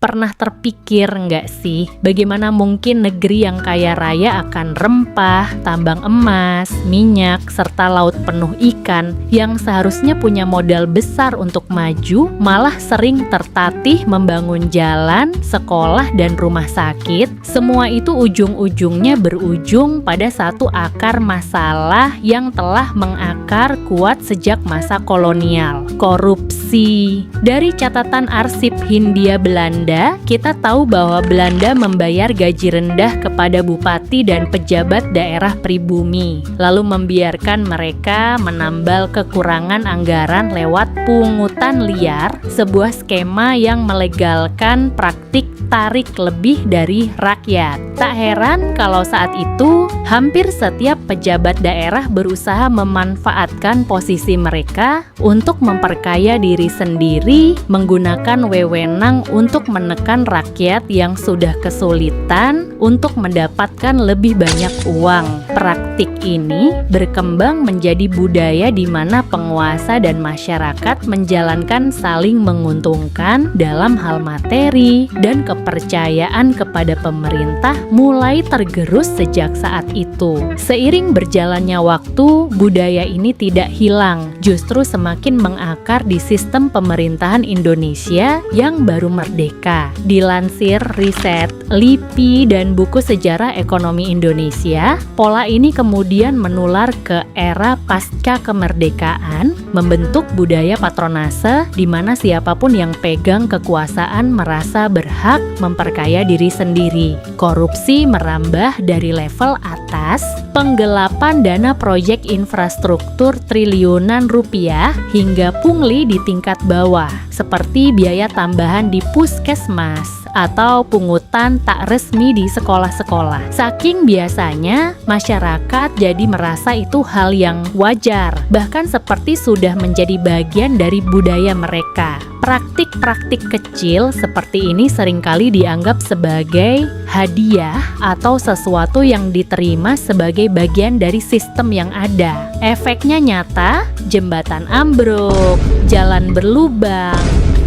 Pernah terpikir nggak sih, bagaimana mungkin negeri yang kaya raya akan rempah, tambang emas, minyak, serta laut penuh ikan yang seharusnya punya modal besar untuk maju, malah sering tertatih membangun jalan, sekolah, dan rumah sakit? Semua itu ujung-ujungnya berujung pada satu akar masalah yang telah mengakar kuat sejak masa kolonial, korupsi. Dari catatan arsip Hindia Belanda, kita tahu bahwa Belanda membayar gaji rendah kepada bupati dan pejabat daerah pribumi, lalu membiarkan mereka menambal kekurangan anggaran lewat pungutan liar, sebuah skema yang melegalkan praktik tarik lebih dari rakyat. Tak heran kalau saat itu hampir setiap pejabat daerah berusaha memanfaatkan posisi mereka untuk memperkaya diri sendiri, menggunakan wewenang untuk menekan rakyat yang sudah kesulitan untuk mendapatkan lebih banyak uang. Praktik ini berkembang menjadi budaya di mana penguasa dan masyarakat menjalankan saling menguntungkan dalam hal materi, dan kepercayaan kepada pemerintah mulai tergerus sejak saat itu. Seiring berjalannya waktu, budaya ini tidak hilang, justru semakin mengakar di sistem pemerintahan Indonesia yang baru merdeka. Dilansir riset LIPI dan buku Sejarah Ekonomi Indonesia, pola ini kemudian menular ke era pasca kemerdekaan, membentuk budaya patronase di mana siapapun yang pegang kekuasaan merasa berhak memperkaya diri sendiri. Korupsi merambah dari level atas, penggelapan dana proyek infrastruktur triliunan rupiah, hingga pungli di tingkat bawah, seperti biaya tambahan di puskesmas atau pungutan tak resmi di sekolah-sekolah. Saking biasanya, masyarakat jadi merasa itu hal yang wajar, bahkan seperti sudah menjadi bagian dari budaya mereka. Praktik-praktik kecil seperti ini seringkali dianggap sebagai hadiah atau sesuatu yang diterima sebagai bagian dari sistem yang ada. Efeknya nyata, jembatan ambruk, jalan berlubang,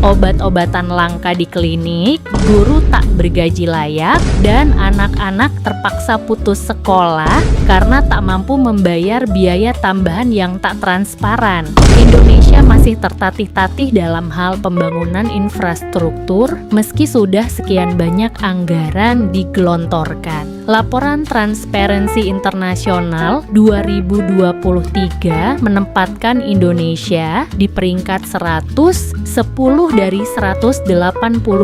obat-obatan langka di klinik, guru tak bergaji layak, dan anak-anak terpaksa putus sekolah karena tak mampu membayar biaya tambahan yang tak transparan. Indonesia masih tertatih-tatih dalam hal pembangunan infrastruktur meski sudah sekian banyak anggaran digelontorkan. Laporan Transparency International 2023 menempatkan Indonesia di peringkat 110 dari 180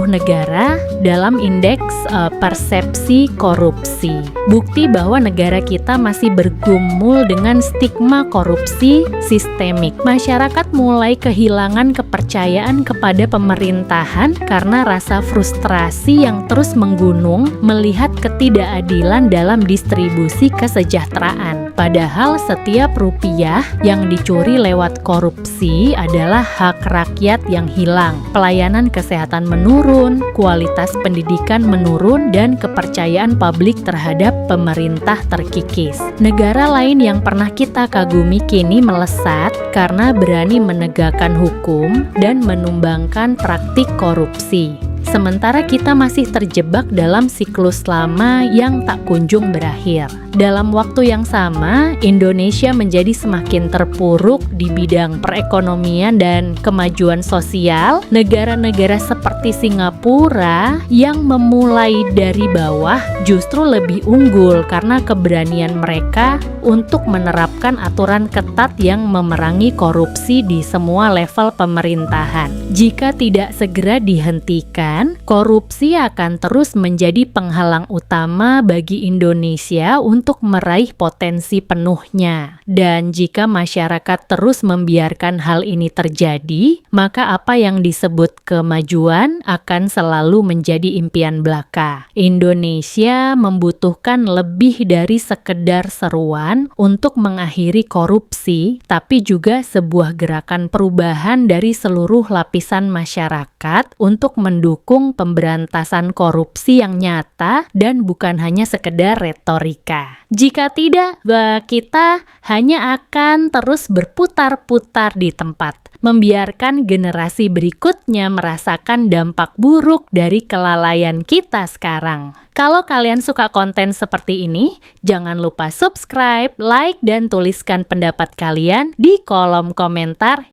negara dalam indeks persepsi korupsi. Bukti bahwa negara kita masih bergumul dengan stigma korupsi sistemik. Masyarakat mulai kehilangan kepercayaan kepada pemerintahan karena rasa frustrasi yang terus menggunung melihat ketidakadilan dalam distribusi kesejahteraan. Padahal setiap rupiah yang dicuri lewat korupsi adalah hak rakyat yang hilang. Pelayanan kesehatan menurun, kualitas pendidikan menurun, dan kepercayaan publik terhadap pemerintah terkikis. Negara lain yang pernah kita kagumi kini melesat karena berani menegakkan hukum dan menumbangkan praktik korupsi. Sementara kita masih terjebak dalam siklus lama yang tak kunjung berakhir. Dalam waktu yang sama, Indonesia menjadi semakin terpuruk di bidang perekonomian dan kemajuan sosial. Negara-negara seperti Singapura yang memulai dari bawah justru lebih unggul karena keberanian mereka untuk menerapkan aturan ketat yang memerangi korupsi di semua level pemerintahan. Jika tidak segera dihentikan, korupsi akan terus menjadi penghalang utama bagi Indonesia untuk meraih potensi penuhnya. Dan jika masyarakat terus membiarkan hal ini terjadi, maka apa yang disebut kemajuan akan selalu menjadi impian belaka. Indonesia membutuhkan lebih dari sekedar seruan untuk mengakhiri korupsi, tapi juga sebuah gerakan perubahan dari seluruh lapisan masyarakat untuk mendukung pemberantasan korupsi yang nyata dan bukan hanya sekedar retorika. Jika tidak, kita hanya akan terus berputar-putar di tempat. membiarkan generasi berikutnya merasakan dampak buruk dari kelalaian kita sekarang. Kalau kalian suka konten seperti ini, jangan lupa subscribe, like, dan tuliskan pendapat kalian di kolom komentar